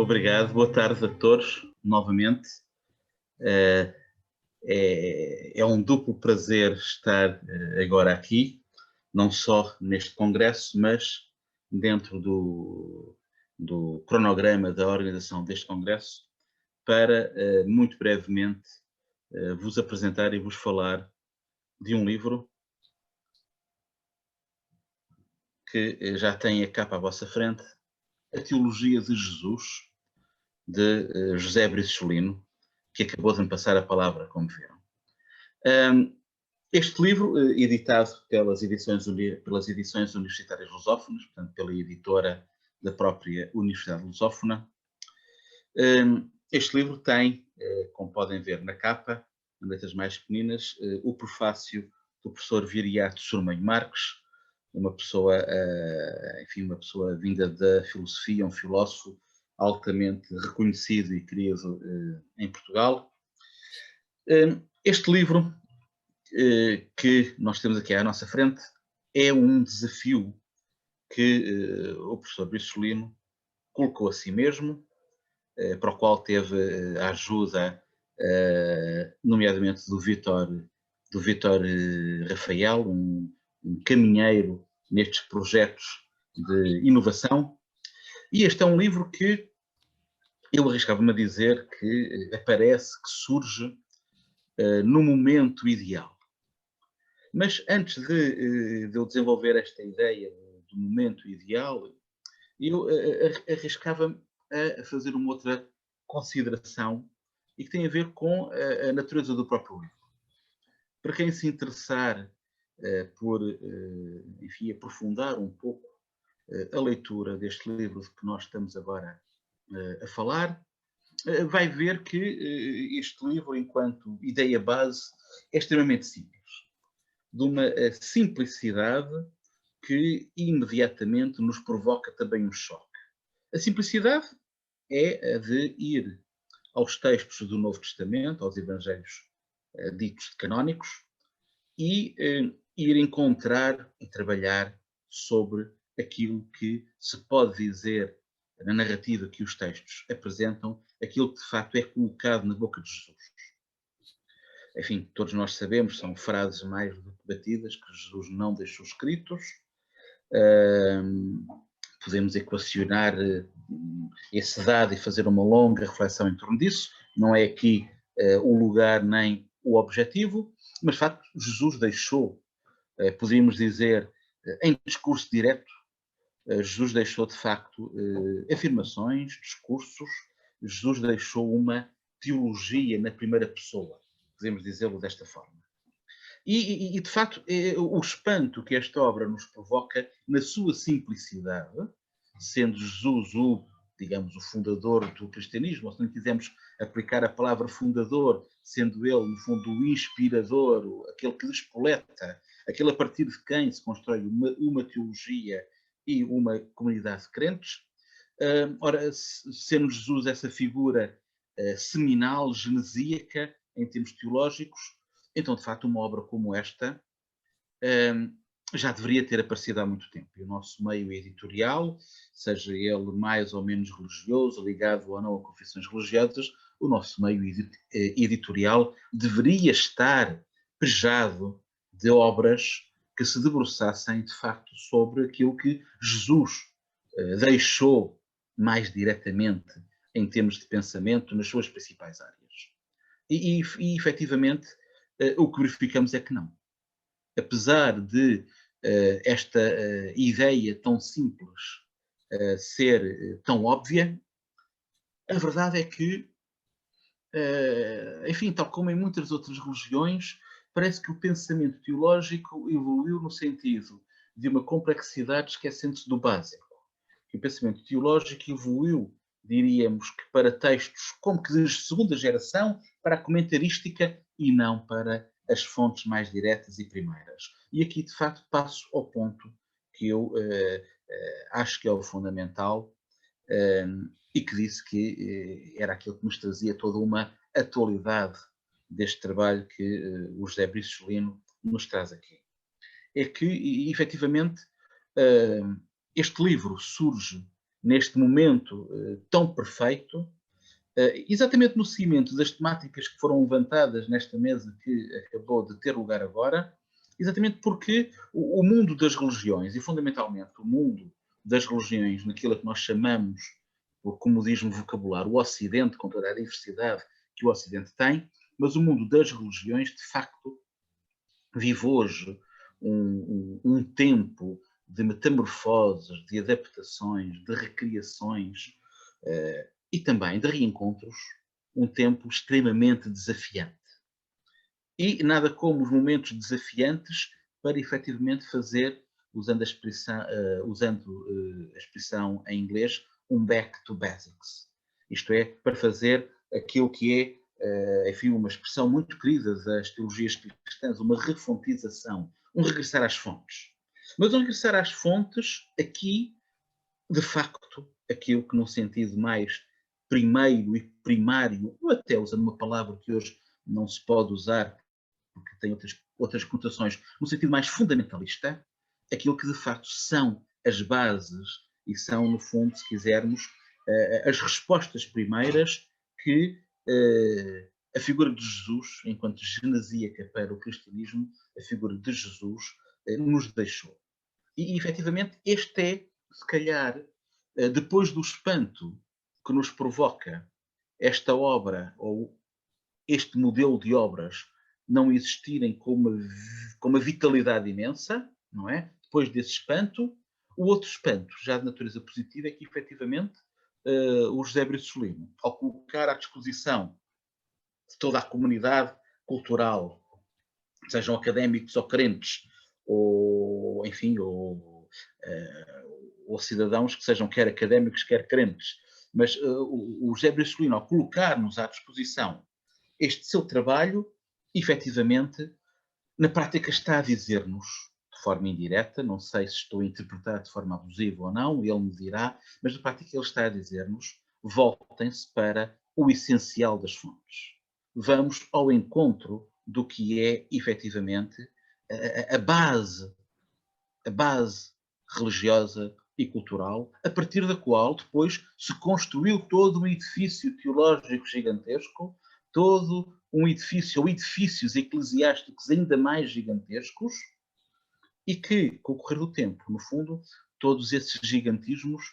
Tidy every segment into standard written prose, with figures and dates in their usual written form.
Obrigado, boa tarde a todos, novamente. É um duplo prazer estar agora aqui, não só neste congresso, mas dentro do cronograma da organização deste congresso, para muito brevemente vos apresentar e vos falar de um livro que já tem a capa à vossa frente, A Teologia de Jesus, de José Brissolino, que acabou de me passar a palavra, como viram. Este livro, editado pelas edições Universitárias Lusófonas, portanto, pela editora da própria Universidade Lusófona, este livro tem, como podem ver na capa, em letras mais pequeninas, o prefácio do professor Viriato Surmanho Marques, uma pessoa, enfim, uma pessoa vinda da filosofia, um filósofo altamente reconhecido e querido em Portugal. Este livro que nós temos aqui à nossa frente é um desafio que o professor Brissolino colocou a si mesmo, para o qual teve a ajuda, nomeadamente do Vítor Rafael, um caminheiro nestes projetos de inovação. E este é um livro que eu arriscava-me a dizer que aparece, que surge no momento ideal. Mas antes de eu desenvolver esta ideia do momento ideal, eu arriscava-me a fazer uma outra consideração e que tem a ver com a natureza do próprio livro. Para quem se interessar por, enfim, aprofundar um pouco a leitura deste livro de que nós estamos agora a falar, vai ver que este livro, enquanto ideia base, é extremamente simples. De uma simplicidade que imediatamente nos provoca também um choque. A simplicidade é a de ir aos textos do Novo Testamento, aos Evangelhos ditos canónicos, e ir encontrar e trabalhar sobre aquilo que se pode dizer na narrativa que os textos apresentam, aquilo que de facto é colocado na boca de Jesus. Enfim, todos nós sabemos, são frases mais debatidas que Jesus não deixou escritos. Podemos equacionar esse dado e fazer uma longa reflexão em torno disso. Não é aqui o lugar nem o objetivo, mas de facto Jesus deixou, poderíamos dizer, em discurso direto, Jesus deixou de facto afirmações, discursos, Jesus deixou uma teologia na primeira pessoa, podemos dizê-lo desta forma. E de facto, o espanto que esta obra nos provoca na sua simplicidade, sendo Jesus digamos, o fundador do cristianismo, ou se não quisermos aplicar a palavra fundador, sendo ele, no fundo, o inspirador, aquele que despoleta, aquele a partir de quem se constrói uma teologia e uma comunidade de crentes. Ora, sendo Jesus essa figura seminal, genesíaca, em termos teológicos, então, de facto, uma obra como esta já deveria ter aparecido há muito tempo. E o nosso meio editorial, seja ele mais ou menos religioso, ligado ou não a confissões religiosas, o nosso meio editorial deveria estar pejado de obras que se debruçassem, de facto, sobre aquilo que Jesus deixou mais diretamente em termos de pensamento nas suas principais áreas. E efetivamente, o que verificamos é que não. Apesar de esta ideia tão simples ser tão óbvia, a verdade é que, enfim, tal como em muitas outras religiões, parece que o pensamento teológico evoluiu no sentido de uma complexidade esquecendo-se do básico. Que o pensamento teológico evoluiu, diríamos, que para textos como que de segunda geração, para a comentarística e não para as fontes mais diretas e primeiras. E aqui, de facto, passo ao ponto que eu acho que é o fundamental e que disse que era aquilo que nos trazia toda uma atualidade deste trabalho que o José Brissolino nos traz aqui. É que, efetivamente, este livro surge neste momento tão perfeito, exatamente no seguimento das temáticas que foram levantadas nesta mesa que acabou de ter lugar agora, exatamente porque o mundo das religiões, e fundamentalmente o mundo das religiões, naquilo que nós chamamos, como diz-me o vocabulário, o Ocidente, com toda a diversidade que o Ocidente tem, mas o mundo das religiões, de facto, vive hoje um tempo de metamorfoses, de adaptações, de recriações e também de reencontros, um tempo extremamente desafiante. E nada como os momentos desafiantes para efetivamente fazer, usando a expressão em inglês, um back to basics. Isto é, para fazer aquilo que é, enfim, uma expressão muito querida das teologias cristãs, uma refontização, um regressar às fontes. Mas um regressar às fontes, aqui, de facto, aquilo que num sentido mais primeiro e primário, ou até usando uma palavra que hoje não se pode usar, porque tem outras conotações, no sentido mais fundamentalista, aquilo que de facto são as bases e são, no fundo, se quisermos, as respostas primeiras que a figura de Jesus, enquanto genesíaca para o cristianismo, a figura de Jesus nos deixou. E, efetivamente, este é, se calhar, depois do espanto que nos provoca esta obra, ou este modelo de obras, não existirem com uma vitalidade imensa, não é? Depois desse espanto, o outro espanto, já de natureza positiva, é que, efetivamente, o José Brisolino, ao colocar à disposição de toda a comunidade cultural, sejam académicos ou crentes, ou, enfim, ou cidadãos que sejam quer académicos, quer crentes, mas o José Brisolino, ao colocar-nos à disposição este seu trabalho, efetivamente, na prática está a dizer-nos, de forma indireta, não sei se estou a interpretar de forma abusiva ou não, ele me dirá, mas na prática ele está a dizer-nos, voltem-se para o essencial das fontes. Vamos ao encontro do que é, efetivamente, a base religiosa e cultural, a partir da qual depois se construiu todo um edifício teológico gigantesco, todo um edifício, ou edifícios eclesiásticos ainda mais gigantescos, e que, com o correr do tempo, no fundo, todos esses gigantismos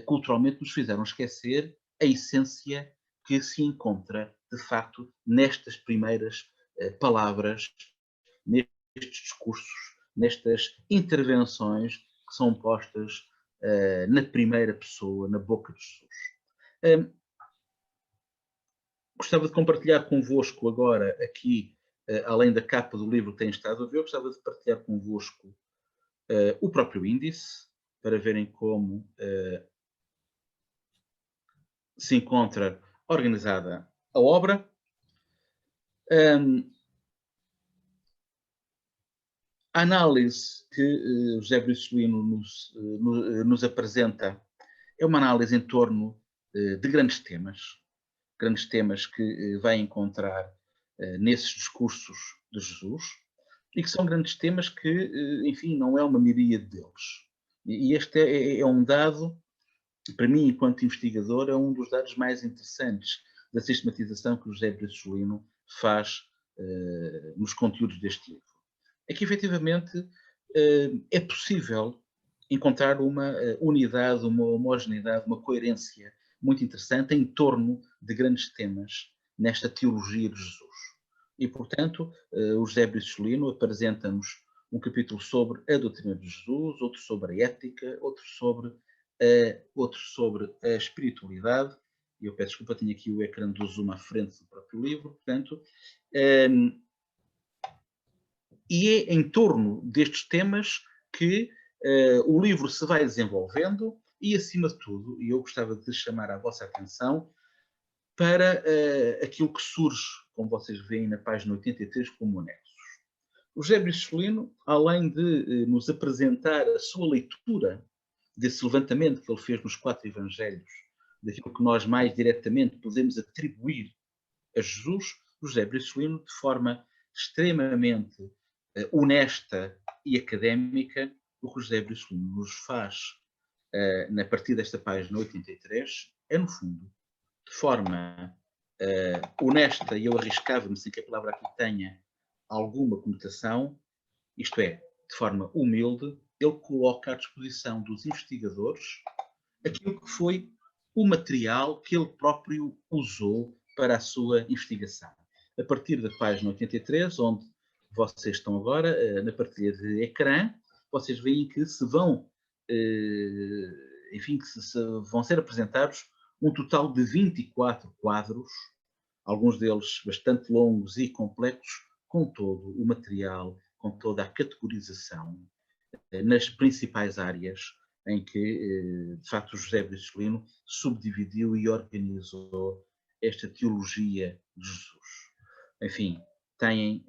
culturalmente nos fizeram esquecer a essência que se encontra, de facto, nestas primeiras palavras, nestes discursos, nestas intervenções que são postas na primeira pessoa, na boca de Jesus. Gostava de compartilhar convosco agora aqui, além da capa do livro que têm estado a ver, gostava de partilhar convosco o próprio índice, para verem como se encontra organizada a obra. A análise que José Brisolino nos apresenta é uma análise em torno de grandes temas que vai encontrar nesses discursos de Jesus, e que são grandes temas que, enfim, não é uma miríade deles. E este é um dado, para mim, enquanto investigador, é um dos dados mais interessantes da sistematização que o José Brisolino faz nos conteúdos deste livro. É que, efetivamente, é possível encontrar uma unidade, uma homogeneidade, uma coerência muito interessante em torno de grandes temas nesta teologia de Jesus. E, portanto, o José Brisolino apresenta-nos um capítulo sobre a doutrina de Jesus, outro sobre a ética, outro sobre a espiritualidade. E eu peço desculpa, tenho aqui o ecrã do Zoom à frente do próprio livro, portanto. E é em torno destes temas que o livro se vai desenvolvendo e, acima de tudo, e eu gostava de chamar a vossa atenção para aquilo que surge, como vocês veem na página 83, como anexos. O José Brisolino, além de nos apresentar a sua leitura desse levantamento que ele fez nos 4 evangelhos, daquilo que nós mais diretamente podemos atribuir a Jesus, o José Brisolino, de forma extremamente honesta e académica, o que o José Brisolino nos faz na partir desta página 83, é, no fundo, de forma honesta, e eu arriscava-me sem que a palavra aqui tenha alguma conotação, isto é, de forma humilde, ele coloca à disposição dos investigadores aquilo que foi o material que ele próprio usou para a sua investigação. A partir da página 83, onde vocês estão agora, na partilha de ecrã, vocês veem que se vão, enfim, que se vão ser apresentados um total de 24 quadros, alguns deles bastante longos e complexos, com todo o material, com toda a categorização, nas principais áreas em que, de facto, o José Brissolino subdividiu e organizou esta teologia de Jesus. Enfim, têm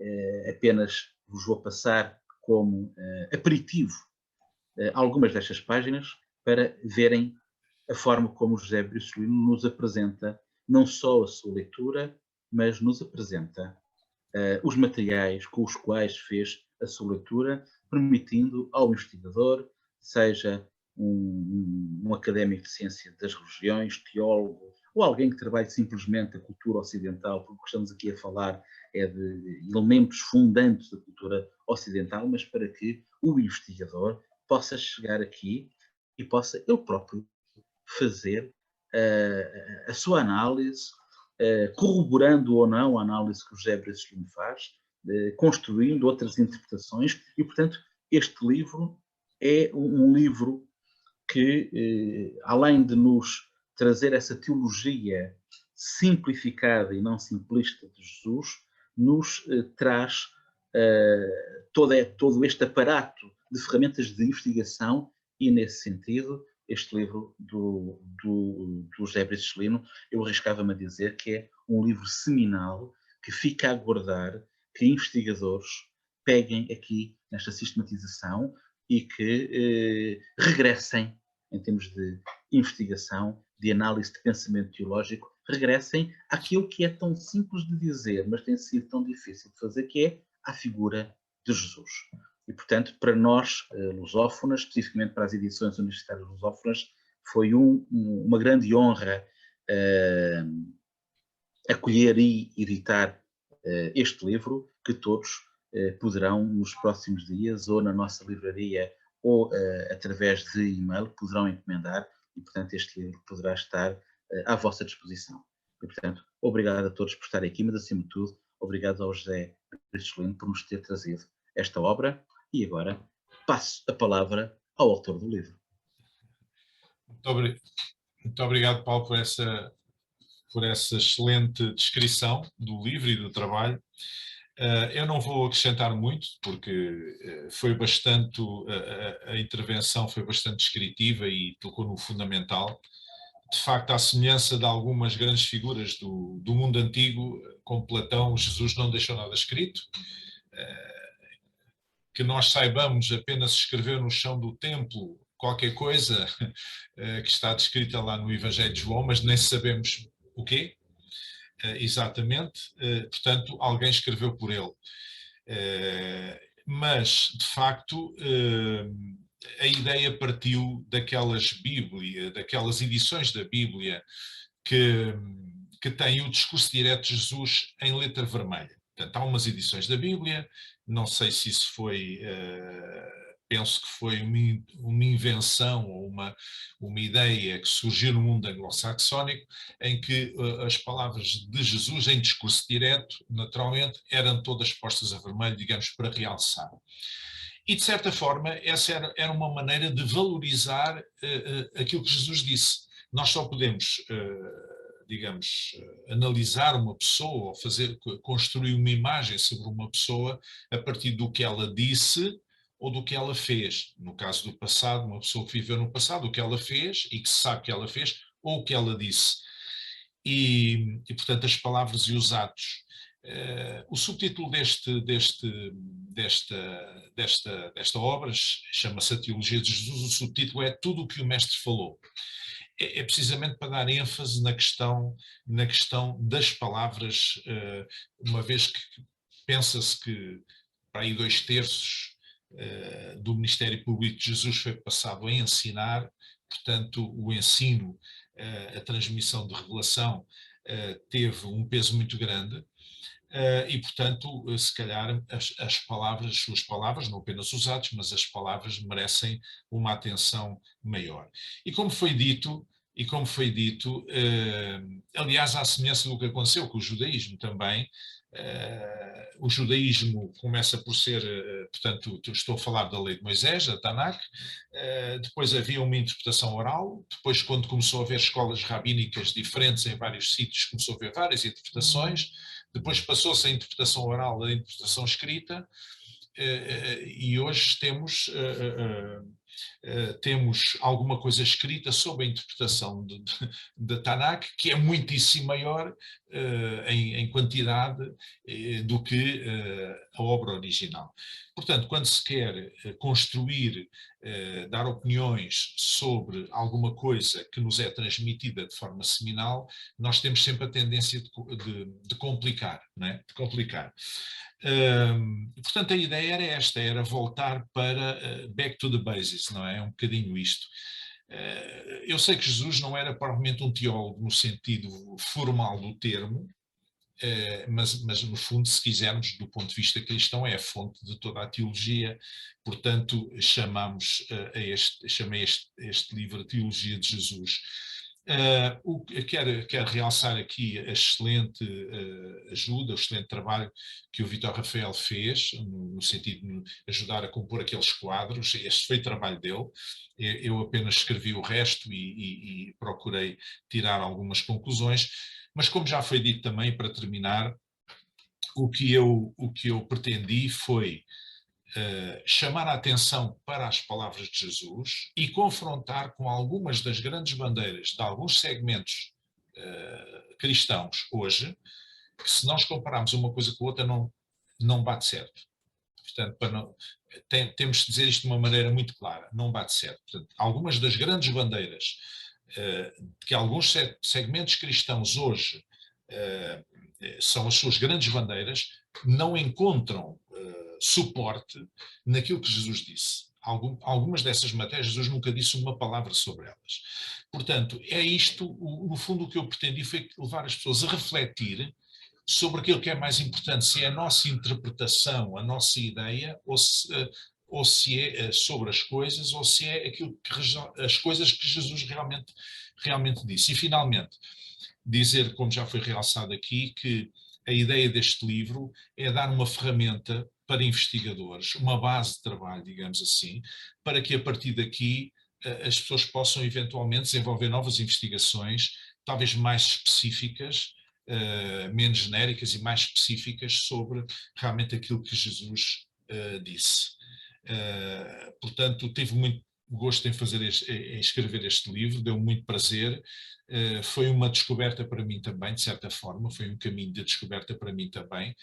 apenas, vos vou passar como aperitivo algumas destas páginas para verem a forma como o José Brissolino nos apresenta não só a sua leitura, mas nos apresenta os materiais com os quais fez a sua leitura, permitindo ao investigador, seja um académico de ciência das religiões, teólogo, ou alguém que trabalhe simplesmente a cultura ocidental, porque o que estamos aqui a falar é de elementos fundantes da cultura ocidental, mas para que o investigador possa chegar aqui e possa ele próprio fazer a sua análise, corroborando ou não a análise que o José Brissolino faz, construindo outras interpretações, e, portanto, este livro é um livro que, além de nos trazer essa teologia simplificada e não simplista de Jesus, nos traz todo este aparato de ferramentas de investigação e, nesse sentido, este livro do José Brissolino, eu arriscava-me a dizer que é um livro seminal que fica a aguardar que investigadores peguem aqui nesta sistematização e que regressem, em termos de investigação, de análise de pensamento teológico, regressem àquilo que é tão simples de dizer, mas tem sido tão difícil de fazer, que é a figura de Jesus. E, portanto, para nós, lusófonas, especificamente para as edições universitárias lusófonas, foi uma grande honra acolher e editar este livro, que todos poderão, nos próximos dias, ou na nossa livraria, ou através de e-mail, poderão encomendar, e, portanto, este livro poderá estar à vossa disposição. E, portanto, obrigado a todos por estarem aqui, mas, acima de tudo, obrigado ao José Brissolino por nos ter trazido esta obra. E agora passo a palavra ao autor do livro. Muito obrigado, Paulo, por essa excelente descrição do livro e do trabalho. Eu não vou acrescentar muito, porque foi bastante, a intervenção foi bastante descritiva e tocou no fundamental. De facto, à semelhança de algumas grandes figuras do mundo antigo, como Platão, Jesus não deixou nada escrito. Que nós saibamos, apenas escreveu no chão do templo qualquer coisa que está descrita lá no Evangelho de João, mas nem sabemos o quê exatamente. Portanto, alguém escreveu por ele. Mas, de facto, a ideia partiu daquelas edições da Bíblia que têm o discurso direto de Jesus em letra vermelha. Portanto, há umas edições da Bíblia, não sei se isso foi, penso que foi uma invenção ou uma ideia que surgiu no mundo anglo-saxónico, em que as palavras de Jesus em discurso direto, naturalmente, eram todas postas a vermelho, digamos, para realçar. E, de certa forma, essa era uma maneira de valorizar aquilo que Jesus disse. Nós só podemos digamos, analisar uma pessoa, ou construir uma imagem sobre uma pessoa a partir do que ela disse ou do que ela fez. No caso do passado, uma pessoa que viveu no passado, o que ela fez e que se sabe que ela fez, ou o que ela disse. E portanto, as palavras e os atos. O subtítulo desta obra chama-se A Teologia de Jesus. O subtítulo é Tudo o que o Mestre falou. É precisamente para dar ênfase na questão das palavras, uma vez que pensa-se que para aí 2/3 do ministério público de Jesus foi passado a ensinar, portanto, o ensino, a transmissão de revelação teve um peso muito grande. E, portanto, se calhar as palavras, as suas palavras, não apenas os atos, mas as palavras merecem uma atenção maior. E como foi dito, aliás, à semelhança do que aconteceu com o judaísmo também, o judaísmo começa por ser, portanto, estou a falar da lei de Moisés, da Tanakh, depois havia uma interpretação oral, depois quando começou a haver escolas rabínicas diferentes em vários sítios, começou a haver várias interpretações, depois passou-se a interpretação oral à interpretação escrita, e hoje temos alguma coisa escrita sobre a interpretação de Tanakh, que é muitíssimo maior em quantidade do que a obra original. Portanto, quando se quer construir, dar opiniões sobre alguma coisa que nos é transmitida de forma seminal, nós temos sempre a tendência de complicar, não é? De complicar. Portanto, a ideia era esta, era voltar para back to the basics, não é? Um bocadinho isto. Eu sei que Jesus não era provavelmente um teólogo no sentido formal do termo, mas no fundo, se quisermos, do ponto de vista cristão, é a fonte de toda a teologia. Portanto, chamei este livro a Teologia de Jesus. Quero realçar aqui a excelente ajuda, o excelente trabalho que o Vítor Rafael fez, no sentido de ajudar a compor aqueles quadros. Este foi o trabalho dele. Eu apenas escrevi o resto e procurei tirar algumas conclusões. Mas como já foi dito também, para terminar, o que eu pretendi foi chamar a atenção para as palavras de Jesus e confrontar com algumas das grandes bandeiras de alguns segmentos cristãos hoje, que se nós compararmos uma coisa com a outra não bate certo. Portanto, temos de dizer isto de uma maneira muito clara, não bate certo. Portanto, algumas das grandes bandeiras que alguns segmentos cristãos hoje são as suas grandes bandeiras, não encontram suporte naquilo que Jesus disse. Algumas dessas matérias, Jesus nunca disse uma palavra sobre elas. Portanto, é isto, no fundo, o que eu pretendi foi levar as pessoas a refletir sobre aquilo que é mais importante, se é a nossa interpretação, a nossa ideia, ou se é sobre as coisas, ou se é as coisas que Jesus realmente disse. E, finalmente, dizer, como já foi realçado aqui, que a ideia deste livro é dar uma ferramenta para investigadores, uma base de trabalho, digamos assim, para que a partir daqui as pessoas possam eventualmente desenvolver novas investigações, talvez mais específicas, menos genéricas e mais específicas sobre realmente aquilo que Jesus disse. Portanto, tive muito gosto em escrever este livro, deu-me muito prazer. Foi uma descoberta para mim também, de certa forma, foi um caminho de descoberta para mim também,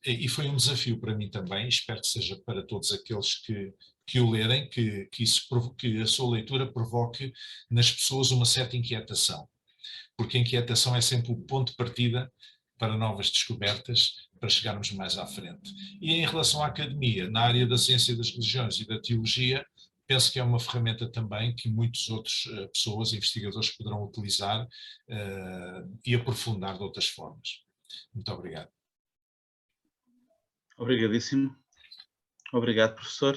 e foi um desafio para mim também. Espero que seja para todos aqueles que o lerem, que a sua leitura provoque nas pessoas uma certa inquietação, porque a inquietação é sempre o ponto de partida para novas descobertas, para chegarmos mais à frente. E em relação à academia, na área da ciência das religiões e da teologia, penso que é uma ferramenta também que muitas outras pessoas, investigadores, poderão utilizar e aprofundar de outras formas. Muito obrigado. Obrigadíssimo. Obrigado, professor.